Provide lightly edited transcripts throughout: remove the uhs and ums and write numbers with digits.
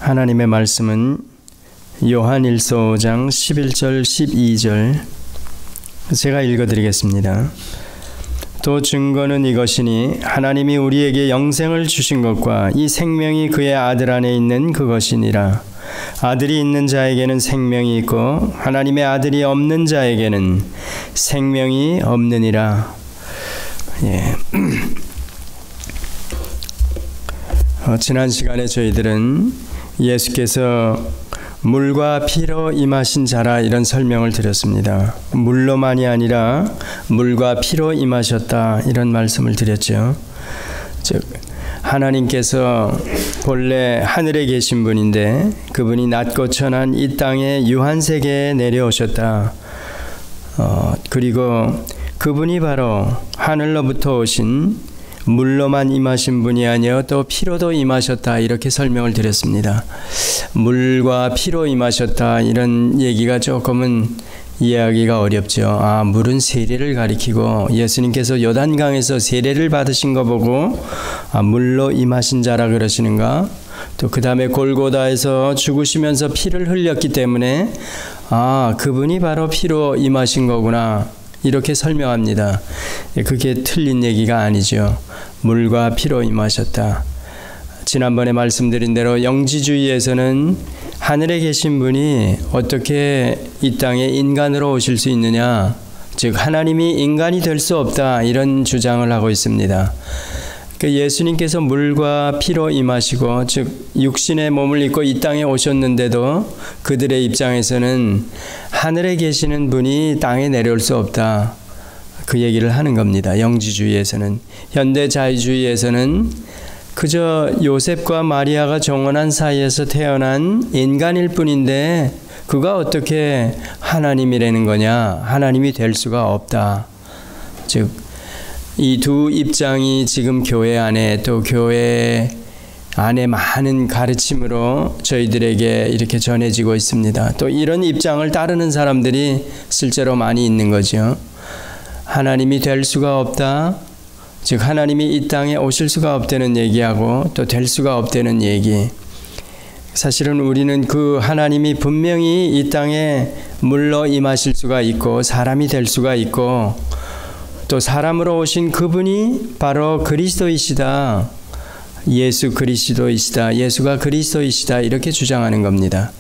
하나님의 말씀은 요한일서 5장 11절 12절 제가 읽어드리겠습니다. 또 증거는 이것이니 하나님이 우리에게 영생을 주신 것과 이 생명이 그의 아들 안에 있는 그것이니라. 아들이 있는 자에게는 생명이 있고 하나님의 아들이 없는 자에게는 생명이 없느니라. 지난 시간에 저희들은 예수께서 물과 피로 임하신 자라 이런 설명을 드렸습니다. 물로만이 아니라 물과 피로 임하셨다 이런 말씀을 드렸죠. 즉 하나님께서 본래 하늘에 계신 분인데 그분이 낮고 천한 이 땅에 유한세계에 내려오셨다. 그리고 그분이 바로 하늘로부터 오신 물로만 임하신 분이 아니여 또 피로도 임하셨다 이렇게 설명을 드렸습니다. 물과 피로 임하셨다 이런 얘기가 조금은 이해하기가 어렵죠. 물은 세례를 가리키고 예수님께서 요단강에서 세례를 받으신 거 보고 물로 임하신 자라 그러시는가? 또 그 다음에 골고다에서 죽으시면서 피를 흘렸기 때문에 그분이 바로 피로 임하신 거구나 이렇게 설명합니다. 그게 틀린 얘기가 아니죠. 물과 피로 임하셨다. 지난번에 말씀드린 대로 영지주의에서는 하늘에 계신 분이 어떻게 이 땅에 인간으로 오실 수 있느냐, 즉 하나님이 인간이 될 수 없다 이런 주장을 하고 있습니다. 예수님께서 물과 피로 임하시고 즉 육신의 몸을 입고 이 땅에 오셨는데도 그들의 입장에서는 하늘에 계시는 분이 땅에 내려올 수 없다 그 얘기를 하는 겁니다. 영지주의에서는. 현대 자유주의에서는 그저 요셉과 마리아가 정혼한 사이에서 태어난 인간일 뿐인데 그가 어떻게 하나님이라는 거냐, 하나님이 될 수가 없다. 즉 이 두 입장이 지금 교회 안에 또 교회 안에 많은 가르침으로 저희들에게 이렇게 전해지고 있습니다. 또 이런 입장을 따르는 사람들이 실제로 많이 있는 거죠. 하나님이 될 수가 없다. 즉 하나님이 이 땅에 오실 수가 없다는 얘기하고 또 될 수가 없다는 얘기. 사실은 우리는 그 하나님이 분명히 이 땅에 물로 임하실 수가 있고 사람이 될 수가 있고 또 사람으로 오신 그분이 바로 그리스도이시다. 예수 그리스도이시다. 예수가 그리스도이시다. 이렇게 주장하는 겁니다.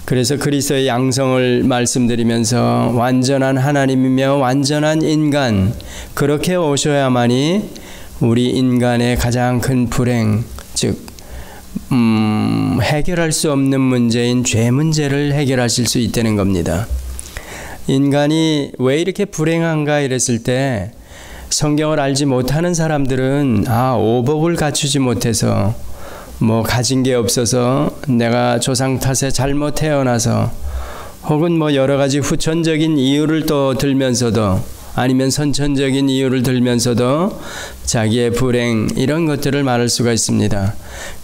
그래서 그리스도의 양성을 말씀드리면서 완전한 하나님이며 완전한 인간 그렇게 오셔야만이 우리 인간의 가장 큰 불행 즉 해결할 수 없는 문제인 죄 문제를 해결하실 수 있다는 겁니다. 인간이 왜 이렇게 불행한가 이랬을 때 성경을 알지 못하는 사람들은 오복을 갖추지 못해서 뭐 가진 게 없어서 내가 조상 탓에 잘못 태어나서 혹은 뭐 여러 가지 후천적인 이유를 또 들면서도 아니면 선천적인 이유를 들면서도 자기의 불행 이런 것들을 말할 수가 있습니다.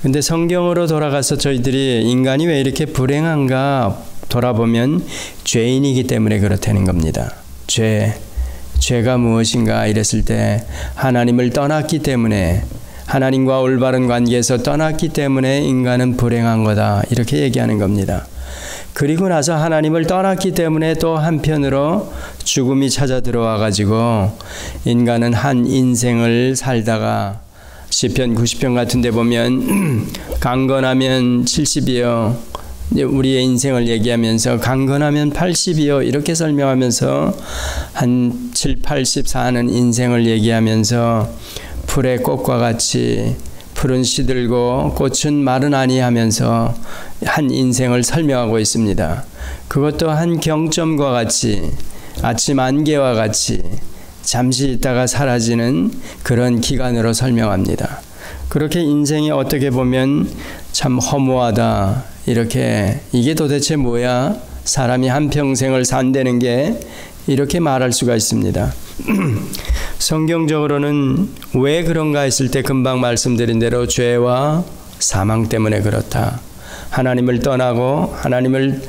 근데 성경으로 돌아가서 저희들이 인간이 왜 이렇게 불행한가 돌아보면 죄인이기 때문에 그렇다는 겁니다. 죄가 무엇인가 이랬을 때 하나님을 떠났기 때문에 하나님과 올바른 관계에서 떠났기 때문에 인간은 불행한 거다 이렇게 얘기하는 겁니다. 그리고 나서 하나님을 떠났기 때문에 또 한편으로 죽음이 찾아 들어와 가지고 인간은 한 인생을 살다가 시편 90편 같은 데 보면 강건하면 70이요 우리의 인생을 얘기하면서 강건하면 80이요 이렇게 설명하면서 한 7, 80 사는 인생을 얘기하면서 풀의 꽃과 같이 풀은 시들고 꽃은 마른 아니하면서 한 인생을 설명하고 있습니다. 그것도 한 경점과 같이 아침 안개와 같이 잠시 있다가 사라지는 그런 기간으로 설명합니다. 그렇게 인생이 어떻게 보면 참 허무하다 이렇게 이게 도대체 뭐야? 사람이 한평생을 산다는 게 이렇게 말할 수가 있습니다. 성경적으로는 왜 그런가 했을 때 금방 말씀드린 대로 죄와 사망 때문에 그렇다. 하나님을 떠나고 하나님을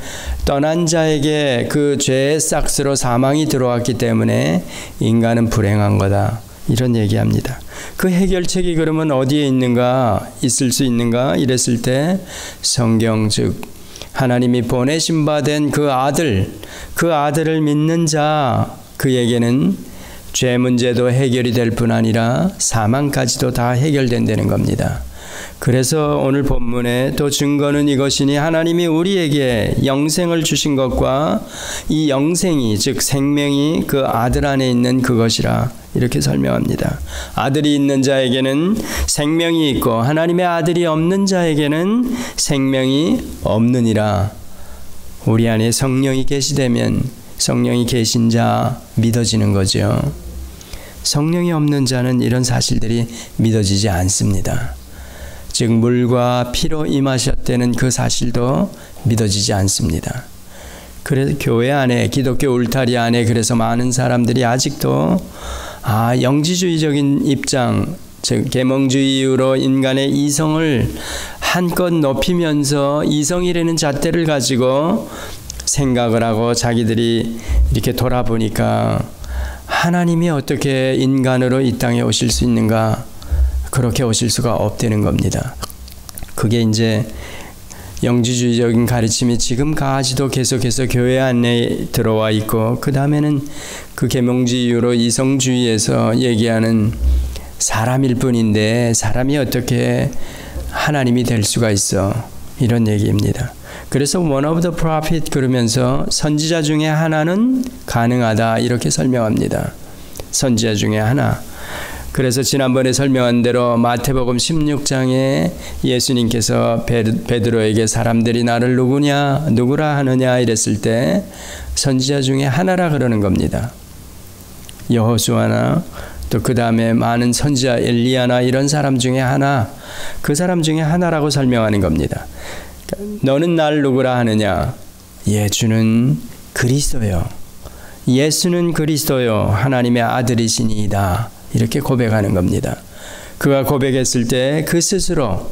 떠난 자에게 그 죄의 싹스로 사망이 들어왔기 때문에 인간은 불행한 거다. 이런 얘기합니다. 그 해결책이 그러면 어디에 있는가, 있을 수 있는가 이랬을 때 성경 즉 하나님이 보내신 바 된 그 아들을 믿는 자 그에게는 죄 문제도 해결이 될 뿐 아니라 사망까지도 다 해결된다는 겁니다. 그래서 오늘 본문의 또 증거는 이것이니 하나님이 우리에게 영생을 주신 것과 이 영생이 즉 생명이 그 아들 안에 있는 그것이라 이렇게 설명합니다. 아들이 있는 자에게는 생명이 있고 하나님의 아들이 없는 자에게는 생명이 없느니라. 우리 안에 성령이 계시되면 성령이 계신 자 믿어지는 거죠. 성령이 없는 자는 이런 사실들이 믿어지지 않습니다. 즉 물과 피로 임하셨다는 그 사실도 믿어지지 않습니다. 그래서 교회 안에 기독교 울타리 안에 그래서 많은 사람들이 아직도 영지주의적인 입장 즉 계몽주의로 인간의 이성을 한껏 높이면서 이성이라는 잣대를 가지고 생각을 하고 자기들이 이렇게 돌아보니까 하나님이 어떻게 인간으로 이 땅에 오실 수 있는가? 그렇게 오실 수가 없다는 겁니다. 그게 이제 영지주의적인 가르침이 지금까지도 계속해서 교회 안에 들어와 있고 그 다음에는 그 계몽주의로 이성주의에서 얘기하는 사람일 뿐인데 사람이 어떻게 하나님이 될 수가 있어 이런 얘기입니다. 그래서 one of the prophet 그러면서 선지자 중에 하나는 가능하다 이렇게 설명합니다. 선지자 중에 하나. 그래서 지난번에 설명한 대로 마태복음 16장에 예수님께서 베드로에게 사람들이 나를 누구라 하느냐 이랬을 때 선지자 중에 하나라 그러는 겁니다. 여호수아나 또 그 다음에 많은 선지자 엘리야나 이런 사람 중에 하나, 그 사람 중에 하나라고 설명하는 겁니다. 너는 날 누구라 하느냐? 주는 그리스도요. 예수는 그리스도요. 하나님의 아들이시니이다. 이렇게 고백하는 겁니다. 그가 고백했을 때 그 스스로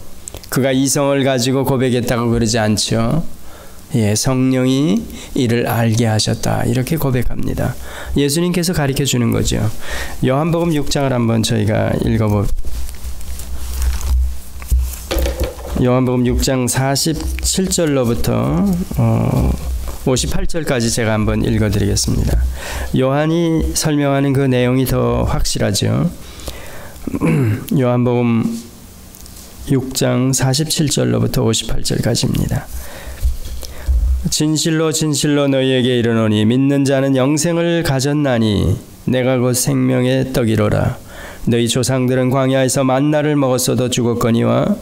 그가 이성을 가지고 고백했다고 그러지 않죠. 성령이 이를 알게 하셨다. 이렇게 고백합니다. 예수님께서 가르쳐 주는 거죠. 요한복음 6장을 한번 저희가 읽어봅니다. 요한복음 6장 47절로부터 58절까지 제가 한번 읽어드리겠습니다. 요한이 설명하는 그 내용이 더 확실하죠. 요한복음 6장 47절로부터 58절까지입니다. 진실로 진실로 너희에게 이르노니 믿는 자는 영생을 가졌나니 내가 곧 생명의 떡이로라. 너희 조상들은 광야에서 만나를 먹었어도 죽었거니와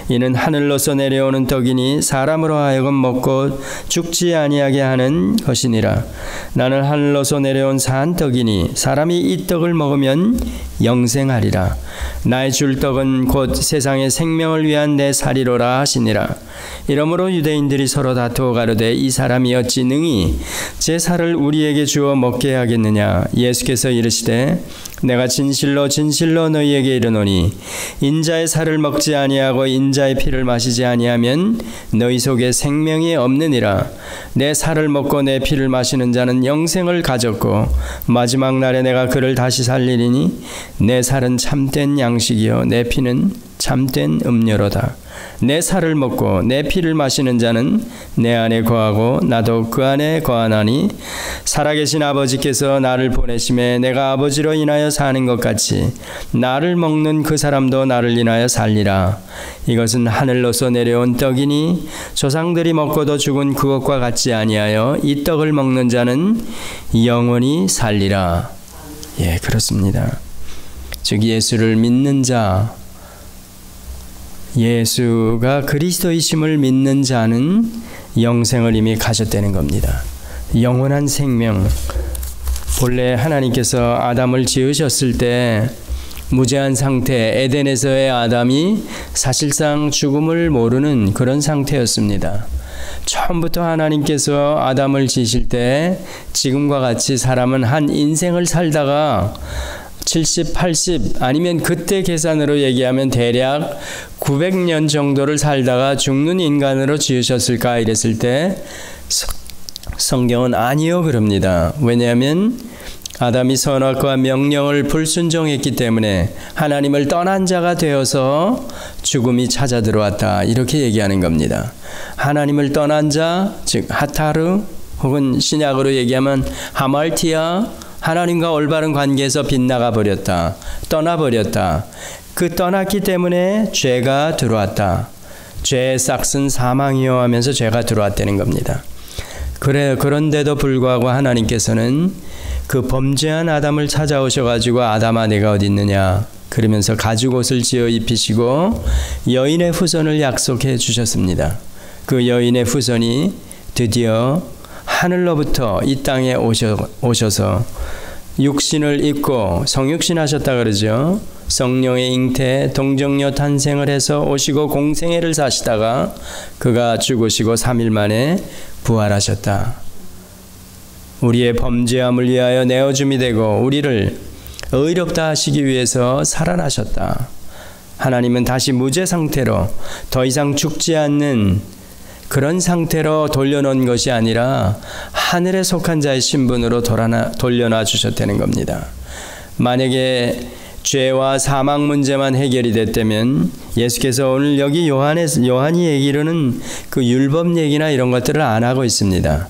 이는 하늘로서 내려오는 떡이니 사람으로 하여금 먹고 죽지 아니하게 하는 것이니라. 나는 하늘로서 내려온 산 떡이니 사람이 이 떡을 먹으면 영생하리라. 나의 줄 떡은 곧 세상의 생명을 위한 내 살이로라 하시니라. 이러므로 유대인들이 서로 다투어 가로되 이 사람이 어찌 능히 제 살을 우리에게 주어 먹게 하겠느냐. 예수께서 이르시되 내가 진실로 진실로 너희에게 이르노니 인자의 살을 먹지 아니하고 인자의 피를 마시지 아니하면 너희 속에 생명이 없느니라. 내 살을 먹고 내 피를 마시는 자는 영생을 가졌고 마지막 날에 내가 그를 다시 살리리니 내 살은 참된 양식이요 내 피는 참된 음료로다. 내 살을 먹고 내 피를 마시는 자는 내 안에 거하고 나도 그 안에 거하나니 살아계신 아버지께서 나를 보내심에 내가 아버지로 인하여 사는 것 같이 나를 먹는 그 사람도 나를 인하여 살리라. 이것은 하늘로서 내려온 떡이니 조상들이 먹고도 죽은 그것과 같지 아니하여 이 떡을 먹는 자는 영원히 살리라. 그렇습니다. 즉 예수를 믿는 자, 예수가 그리스도이심을 믿는 자는 영생을 이미 가졌다는 겁니다. 영원한 생명. 본래 하나님께서 아담을 지으셨을 때 무죄한 상태, 에덴에서의 아담이 사실상 죽음을 모르는 그런 상태였습니다. 처음부터 하나님께서 아담을 지으실 때 지금과 같이 사람은 한 인생을 살다가 70, 80 아니면 그때 계산으로 얘기하면 대략 900년 정도를 살다가 죽는 인간으로 지으셨을까 이랬을 때 성경은 아니요 그럽니다. 왜냐하면 아담이 선악과 명령을 불순종했기 때문에 하나님을 떠난 자가 되어서 죽음이 찾아 들어왔다. 이렇게 얘기하는 겁니다. 하나님을 떠난 자, 즉 하타르, 혹은 신약으로 얘기하면 하말티아, 하나님과 올바른 관계에서 빗나가 버렸다. 떠나버렸다. 그 떠났기 때문에 죄가 들어왔다. 죄의 싹은 사망이요 하면서 죄가 들어왔다는 겁니다. 그런데도 불구하고 하나님께서는 그 범죄한 아담을 찾아오셔가지고 아담아 내가 어디 있느냐 그러면서 가죽옷을 지어 입히시고 여인의 후손을 약속해 주셨습니다. 그 여인의 후손이 드디어 하늘로부터 이 땅에 오셔서 육신을 입고 성육신하셨다 그러죠. 성령의 잉태 동정녀 탄생을 해서 오시고 공생애를 사시다가 그가 죽으시고 3일 만에 부활하셨다. 우리의 범죄함을 위하여 내어줌이 되고 우리를 의롭다 하시기 위해서 살아나셨다. 하나님은 다시 무죄 상태로 더 이상 죽지 않는 그런 상태로 돌려놓은 것이 아니라 하늘에 속한 자의 신분으로 돌려놔 주셨다는 겁니다. 만약에 죄와 사망 문제만 해결이 됐다면 예수께서 오늘 여기 요한이 얘기로는 그 율법 얘기나 이런 것들을 안 하고 있습니다.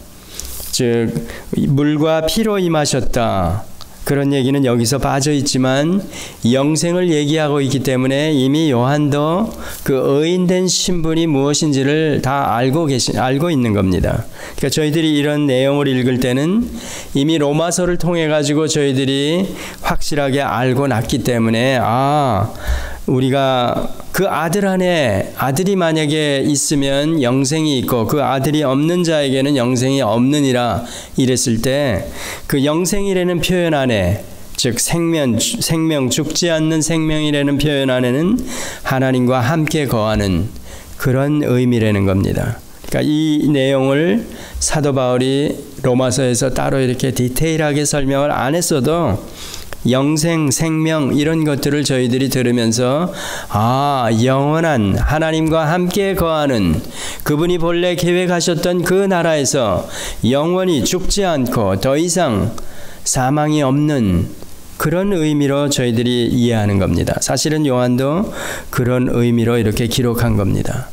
즉 물과 피로 임하셨다. 그런 얘기는 여기서 빠져 있지만 영생을 얘기하고 있기 때문에 이미 요한도 그 의인된 신분이 무엇인지를 다 알고 있는 겁니다. 그러니까 저희들이 이런 내용을 읽을 때는 이미 로마서를 통해 가지고 저희들이 확실하게 알고 났기 때문에 우리가 그 아들 안에 아들이 만약에 있으면 영생이 있고 그 아들이 없는 자에게는 영생이 없느니라 이랬을 때 그 영생이라는 표현 안에 즉 생명 죽지 않는 생명이라는 표현 안에는 하나님과 함께 거하는 그런 의미라는 겁니다. 그러니까 이 내용을 사도 바울이 로마서에서 따로 이렇게 디테일하게 설명을 안 했어도 영생, 생명 이런 것들을 저희들이 들으면서 영원한 하나님과 함께 거하는 그분이 본래 계획하셨던 그 나라에서 영원히 죽지 않고 더 이상 사망이 없는 그런 의미로 저희들이 이해하는 겁니다. 사실은 요한도 그런 의미로 이렇게 기록한 겁니다.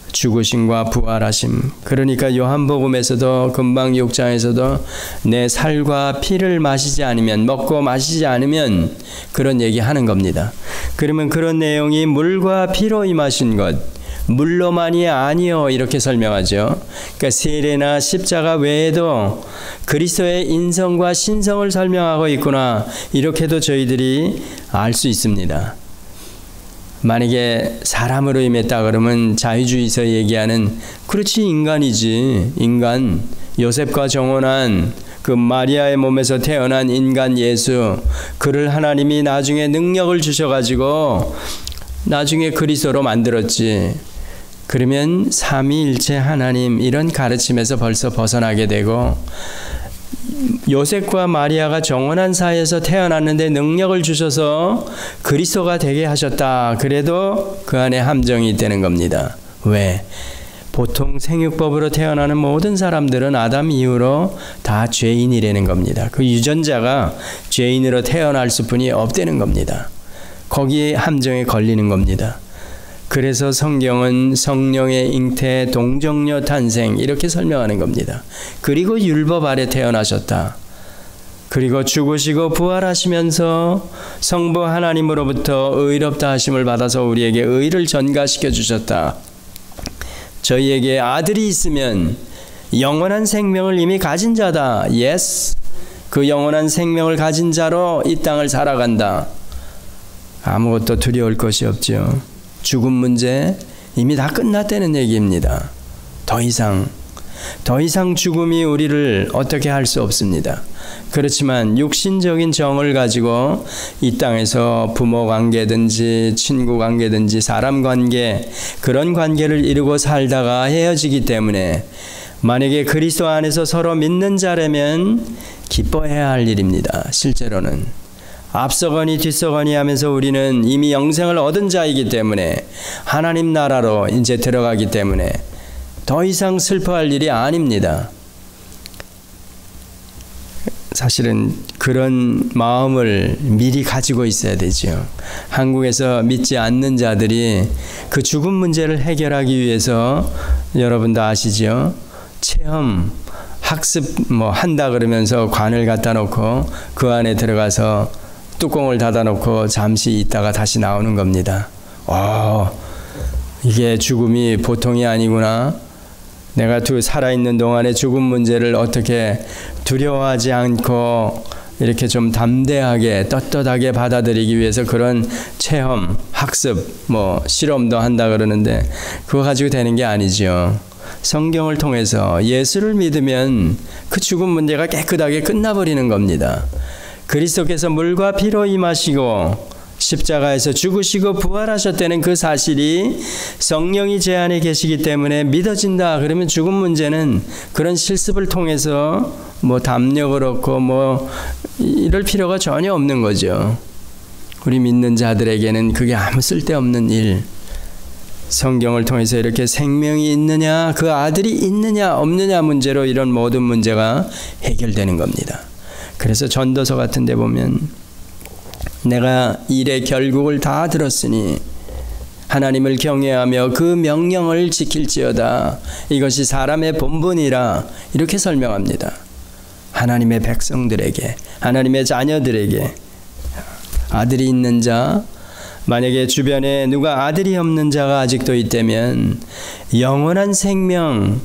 죽으심과 부활하심. 그러니까 요한복음에서도 금방 6장에서도 내 살과 피를 마시지 않으면 먹고 마시지 않으면 그런 얘기하는 겁니다. 그러면 그런 내용이 물과 피로 임하신 것 물로만이 아니요 이렇게 설명하죠. 그러니까 세례나 십자가 외에도 그리스도의 인성과 신성을 설명하고 있구나 이렇게도 저희들이 알 수 있습니다. 만약에 사람으로 임했다 그러면 자유주의에서 얘기하는 그렇지 인간이지 인간 요셉과 정혼한 그 마리아의 몸에서 태어난 인간 예수 그를 하나님이 나중에 능력을 주셔가지고 나중에 그리스도로 만들었지. 그러면 삼위일체 하나님 이런 가르침에서 벌써 벗어나게 되고 요셉과 마리아가 정혼한 사이에서 태어났는데 능력을 주셔서 그리스도가 되게 하셨다. 그래도 그 안에 함정이 있다는 겁니다. 왜? 보통 생육법으로 태어나는 모든 사람들은 아담 이후로 다 죄인이라는 겁니다. 그 유전자가 죄인으로 태어날 수뿐이 없다는 겁니다. 거기에 함정에 걸리는 겁니다. 그래서 성경은 성령의 잉태 동정녀 탄생 이렇게 설명하는 겁니다. 그리고 율법 아래 태어나셨다. 그리고 죽으시고 부활하시면서 성부 하나님으로부터 의롭다 하심을 받아서 우리에게 의를 전가시켜 주셨다. 저희에게 아들이 있으면 영원한 생명을 이미 가진 자다. Yes. 그 영원한 생명을 가진 자로 이 땅을 살아간다. 아무것도 두려울 것이 없죠. 죽음 문제 이미 다 끝났다는 얘기입니다. 더 이상 죽음이 우리를 어떻게 할 수 없습니다. 그렇지만 육신적인 정을 가지고 이 땅에서 부모 관계든지 친구 관계든지 사람 관계 그런 관계를 이루고 살다가 헤어지기 때문에 만약에 그리스도 안에서 서로 믿는 자라면 기뻐해야 할 일입니다. 실제로는 앞서거니 뒤서거니 하면서 우리는 이미 영생을 얻은 자이기 때문에 하나님 나라로 이제 들어가기 때문에 더 이상 슬퍼할 일이 아닙니다. 사실은 그런 마음을 미리 가지고 있어야 되죠. 한국에서 믿지 않는 자들이 그 죽음 문제를 해결하기 위해서 여러분도 아시죠? 체험, 학습 한다 그러면서 관을 갖다 놓고 그 안에 들어가서 뚜껑을 닫아 놓고 잠시 있다가 다시 나오는 겁니다. 이게 죽음이 보통이 아니구나. 내가 살아있는 동안에 죽음 문제를 어떻게 두려워하지 않고 이렇게 좀 담대하게 떳떳하게 받아들이기 위해서 그런 체험, 학습, 실험도 한다 그러는데 그거 가지고 되는 게 아니죠. 성경을 통해서 예수를 믿으면 그 죽음 문제가 깨끗하게 끝나버리는 겁니다. 그리스도께서 물과 피로 임하시고 십자가에서 죽으시고 부활하셨다는 그 사실이 성령이 제 안에 계시기 때문에 믿어진다. 그러면 죽음 문제는 그런 실습을 통해서 담력을 얻고 이럴 필요가 전혀 없는 거죠. 우리 믿는 자들에게는 그게 아무 쓸데없는 일. 성경을 통해서 이렇게 생명이 있느냐, 그 아들이 있느냐 없느냐 문제로 이런 모든 문제가 해결되는 겁니다. 그래서 전도서 같은 데 보면 내가 일의 결국을 다 들었으니 하나님을 경외하며 그 명령을 지킬지어다. 이것이 사람의 본분이라 이렇게 설명합니다. 하나님의 백성들에게, 하나님의 자녀들에게 아들이 있는 자, 만약에 주변에 누가 아들이 없는 자가 아직도 있다면 영원한 생명,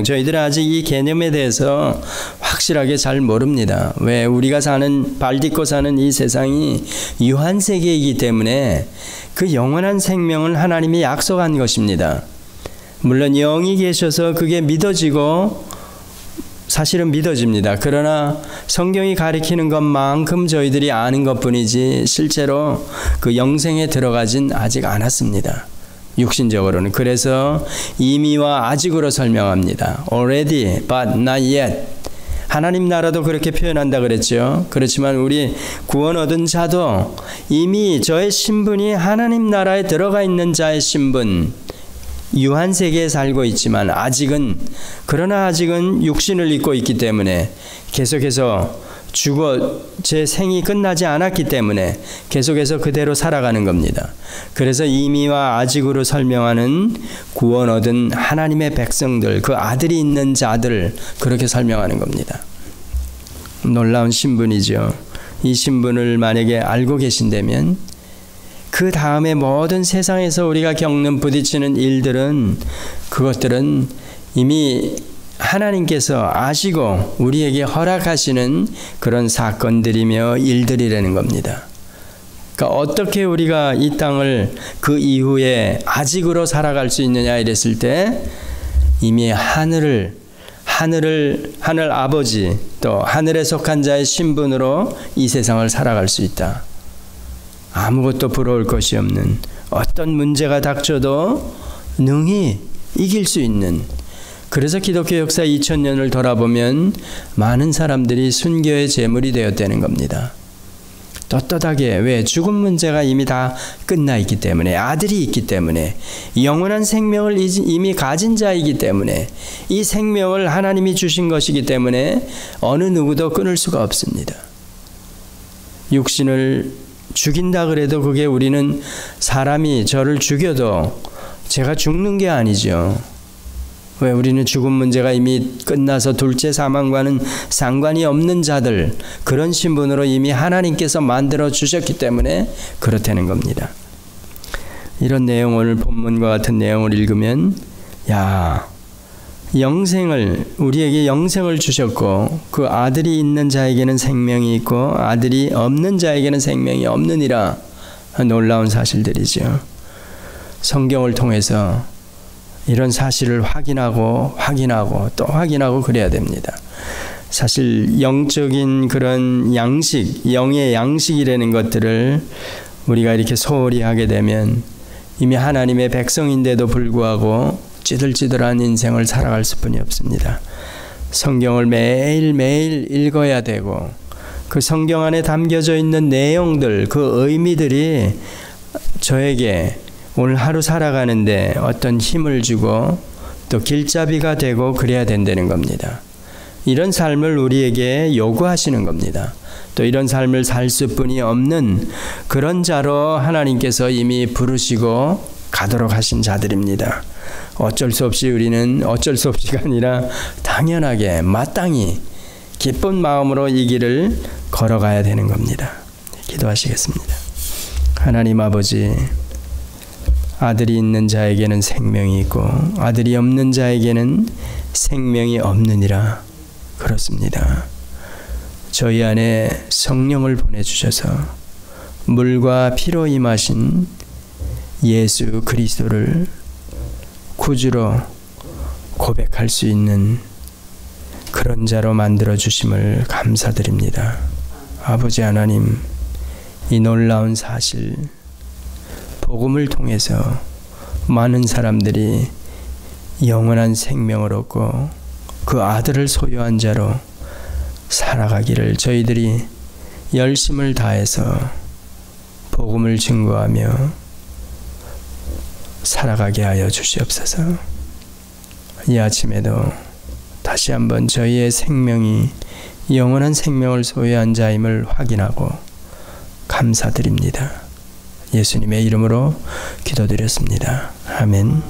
저희들은 아직 이 개념에 대해서 확실하게 잘 모릅니다. 왜? 우리가 발 딛고 사는 이 세상이 유한세계이기 때문에 그 영원한 생명을 하나님이 약속한 것입니다. 물론 영이 계셔서 그게 믿어지고 사실은 믿어집니다. 그러나 성경이 가리키는 것만큼 저희들이 아는 것뿐이지 실제로 그 영생에 들어가진 아직 않았습니다. 육신적으로는. 그래서 이미와 아직으로 설명합니다. Already, but not yet. 하나님 나라도 그렇게 표현한다 그랬죠. 그렇지만 우리 구원 얻은 자도 이미 저의 신분이 하나님 나라에 들어가 있는 자의 신분, 유한 세계에 살고 있지만 그러나 아직은 육신을 입고 있기 때문에 계속해서 제 생이 끝나지 않았기 때문에 계속해서 그대로 살아가는 겁니다. 그래서 이미와 아직으로 설명하는 구원 얻은 하나님의 백성들, 그 아들이 있는 자들, 그렇게 설명하는 겁니다. 놀라운 신분이죠. 이 신분을 만약에 알고 계신다면 그 다음에 모든 세상에서 우리가 겪는 부딪히는 일들은, 그것들은 이미 하나님께서 아시고 우리에게 허락하시는 그런 사건들이며 일들이라는 겁니다. 그러니까 어떻게 우리가 이 땅을 그 이후에 아직으로 살아갈 수 있느냐 이랬을 때 이미 하늘 아버지 또 하늘에 속한 자의 신분으로 이 세상을 살아갈 수 있다. 아무것도 부러울 것이 없는, 어떤 문제가 닥쳐도 능히 이길 수 있는, 그래서 기독교 역사 2000년을 돌아보면 많은 사람들이 순교의 제물이 되었다는 겁니다. 떳떳하게. 왜? 죽음 문제가 이미 다 끝나 있기 때문에, 아들이 있기 때문에, 영원한 생명을 이미 가진 자이기 때문에, 이 생명을 하나님이 주신 것이기 때문에 어느 누구도 끊을 수가 없습니다. 육신을 죽인다 그래도 그게 우리는 사람이 저를 죽여도 제가 죽는 게 아니죠. 왜? 우리는 죽음 문제가 이미 끝나서 둘째 사망과는 상관이 없는 자들, 그런 신분으로 이미 하나님께서 만들어 주셨기 때문에 그렇다는 겁니다. 이런 내용, 오늘 본문과 같은 내용을 읽으면 우리에게 영생을 주셨고 그 아들이 있는 자에게는 생명이 있고 아들이 없는 자에게는 생명이 없느니라. 놀라운 사실들이죠. 성경을 통해서 이런 사실을 확인하고 또 확인하고 그래야 됩니다. 사실 영적인 그런 양식, 영의 양식이라는 것들을 우리가 이렇게 소홀히 하게 되면 이미 하나님의 백성인데도 불구하고 찌들찌들한 인생을 살아갈 수뿐이 없습니다. 성경을 매일매일 읽어야 되고 그 성경 안에 담겨져 있는 내용들, 그 의미들이 저에게 오늘 하루 살아가는데 어떤 힘을 주고 또 길잡이가 되고 그래야 된다는 겁니다. 이런 삶을 우리에게 요구하시는 겁니다. 또 이런 삶을 살 수뿐이 없는 그런 자로 하나님께서 이미 부르시고 가도록 하신 자들입니다. 어쩔 수 없이 우리는 어쩔 수 없이가 아니라 당연하게 마땅히 기쁜 마음으로 이 길을 걸어가야 되는 겁니다. 기도하시겠습니다. 하나님 아버지, 아들이 있는 자에게는 생명이 있고 아들이 없는 자에게는 생명이 없느니라. 그렇습니다. 저희 안에 성령을 보내주셔서 물과 피로 임하신 예수 그리스도를 구주로 고백할 수 있는 그런 자로 만들어 주심을 감사드립니다. 아버지 하나님, 이 놀라운 사실, 복음을 통해서 많은 사람들이 영원한 생명을 얻고 그 아들을 소유한 자로 살아가기를 저희들이 열심을 다해서 복음을 증거하며 살아가게 하여 주시옵소서. 이 아침에도 다시 한번 저희의 생명이 영원한 생명을 소유한 자임을 확인하고 감사드립니다. 예수님의 이름으로 기도드렸습니다. 아멘.